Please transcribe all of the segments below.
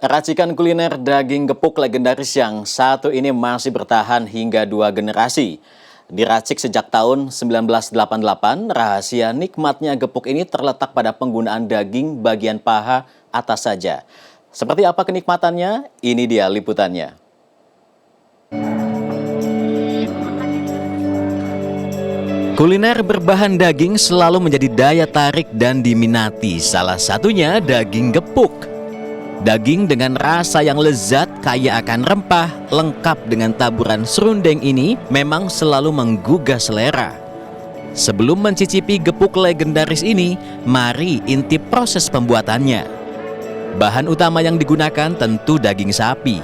Racikan kuliner daging gepuk legendaris yang satu ini masih bertahan hingga 2 generasi. Diracik sejak tahun 1988, rahasia nikmatnya gepuk ini terletak pada penggunaan daging bagian paha atas saja. Seperti apa kenikmatannya? Ini dia liputannya. Kuliner berbahan daging selalu menjadi daya tarik dan diminati, salah satunya daging gepuk. Daging dengan rasa yang lezat, kaya akan rempah, lengkap dengan taburan serundeng ini memang selalu menggugah selera. Sebelum mencicipi gepuk legendaris ini, mari intip proses pembuatannya. Bahan utama yang digunakan tentu daging sapi.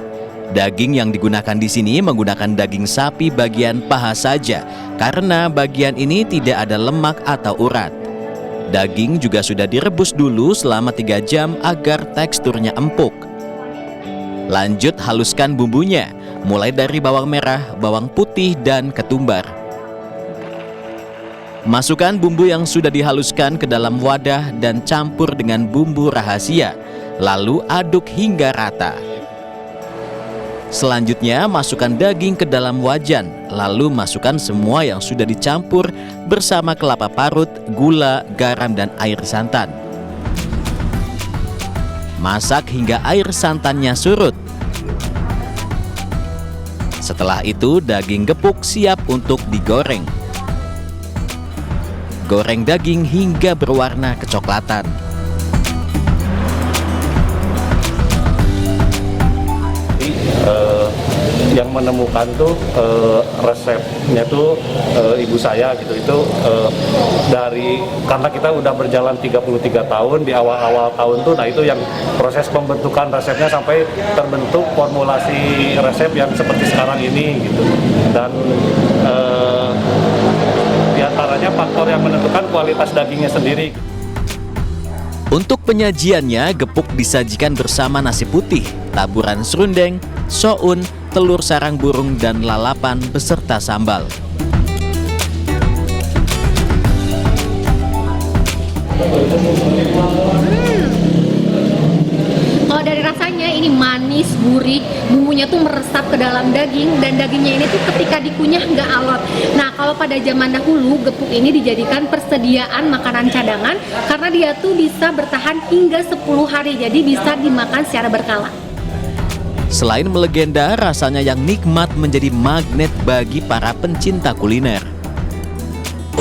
Daging yang digunakan di sini menggunakan daging sapi bagian paha saja, karena bagian ini tidak ada lemak atau urat. Daging juga sudah direbus dulu selama 3 jam agar teksturnya empuk. Lanjut haluskan bumbunya, mulai dari bawang merah, bawang putih, dan ketumbar. Masukkan bumbu yang sudah dihaluskan ke dalam wadah dan campur dengan bumbu rahasia, lalu aduk hingga rata. Selanjutnya, masukkan daging ke dalam wajan, lalu masukkan semua yang sudah dicampur bersama kelapa parut, gula, garam, dan air santan. Masak hingga air santannya surut. Setelah itu, daging gepuk siap untuk digoreng. Goreng daging hingga berwarna kecoklatan. Yang menemukan tuh resepnya tuh ibu saya gitu, itu dari karena kita udah berjalan 33 tahun di awal-awal tahun tuh, nah itu yang proses pembentukan resepnya sampai terbentuk formulasi resep yang seperti sekarang ini gitu. Dan diantaranya faktor yang menentukan kualitas dagingnya sendiri. Untuk penyajiannya, gepuk disajikan bersama nasi putih, taburan serundeng, soun, telur sarang burung, dan lalapan beserta sambal. Kalau dari rasanya ini manis, gurih, bumbunya tuh meresap ke dalam daging, dan dagingnya ini tuh ketika dikunyah nggak alot. Nah, kalau pada zaman dahulu gepuk ini dijadikan persediaan makanan cadangan karena dia tuh bisa bertahan hingga 10 hari, jadi bisa dimakan secara berkala. Selain melegenda, rasanya yang nikmat menjadi magnet bagi para pencinta kuliner.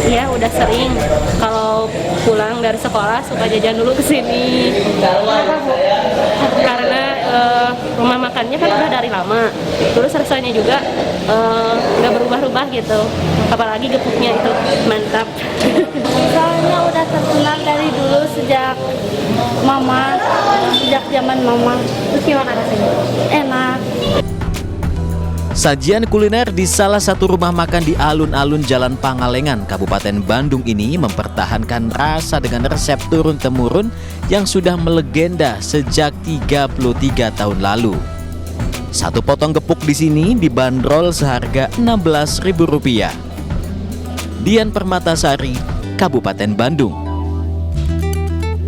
Iya, udah sering. Kalau pulang dari sekolah suka jajan dulu ke sini. Karena rumah makannya kan udah dari lama. Terus rasanya juga nggak berubah-ubah gitu. Apalagi gepuknya itu mantap. Soalnya udah terkenal dari dulu sejak zaman mama. Terus gimana rasanya? Enak. Sajian kuliner di salah satu rumah makan di alun-alun Jalan Pangalengan, Kabupaten Bandung ini mempertahankan rasa dengan resep turun-temurun yang sudah melegenda sejak 33 tahun lalu. Satu potong gepuk di sini dibanderol seharga Rp16.000. Dian Permatasari, Kabupaten Bandung.